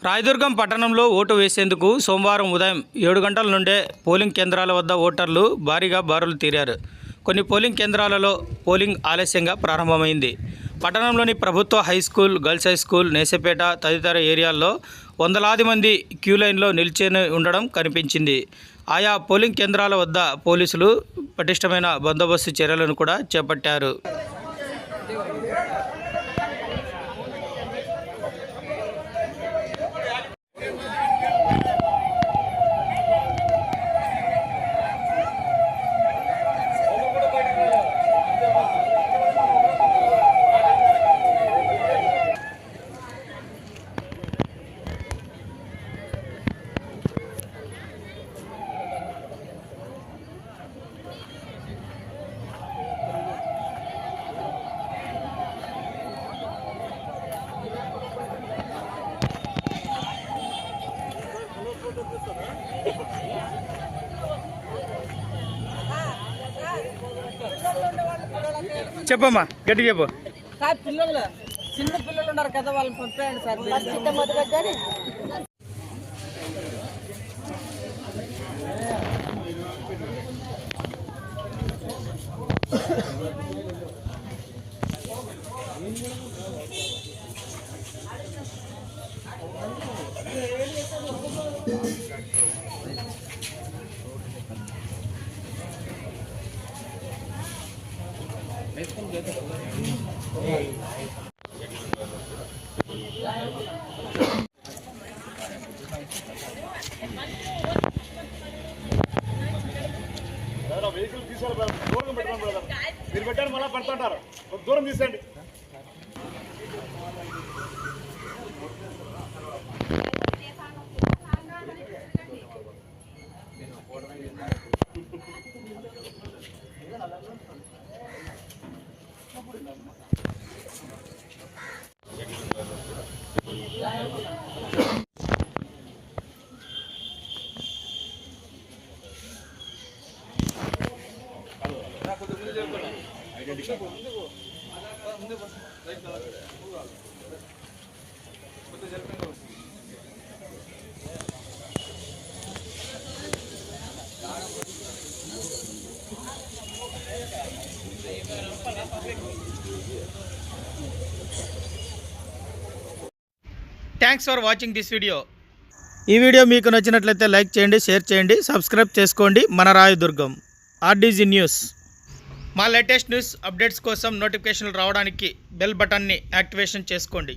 రాయదుర్గం పట్టణంలో ఓటు వేసేందుకు సోమవారం ఉదయం 7 గంటల నుండే పోలింగ్ కేంద్రాల వద్ద ఓటర్లు భారీగా బారులు తీరారు. కొన్ని పోలింగ్ కేంద్రాలలో పోలింగ్ ఆలస్యంగా ప్రారంభమైంది. పట్టణంలోని ప్రభుత్వ high school, girls high school, Nesapeta తదితర ఏరియాల్లో వందలాది మంది క్యూ లైన్లో నిల్చొని ఉండడం కనిపించింది. ఆయా పోలింగ్ కేంద్రాల వద్ద పోలీసులు పటిష్టమైన బందోబస్తు చర్యలను కూడా చేపట్టారు. చెప్పమ్మా, గట్టి చెప్పు. పిల్లలు చిన్న పిల్లలు ఉన్నారు కదా, వాళ్ళని పంపేయండి సార్. వెహికల్ తీసారు, దూరం పెట్టుకోండి బ్రదర్. మీరు పెట్టారు మళ్ళీ పడుతుంటారు, దూరం తీసేయండి. Thanks for watching this video. ఈ వీడియో మీకు నచ్చినట్లయితే లైక్ చేయండి, షేర్ చేయండి, సబ్స్క్రైబ్ చేసుకోండి. మన రాయదుర్గం ఆర్డీజీ న్యూస్. మా లేటెస్ట్ న్యూస్ అప్డేట్స్ కోసం నోటిఫికేషన్లు రావడానికి బెల్ బటన్ని యాక్టివేషన్ చేసుకోండి.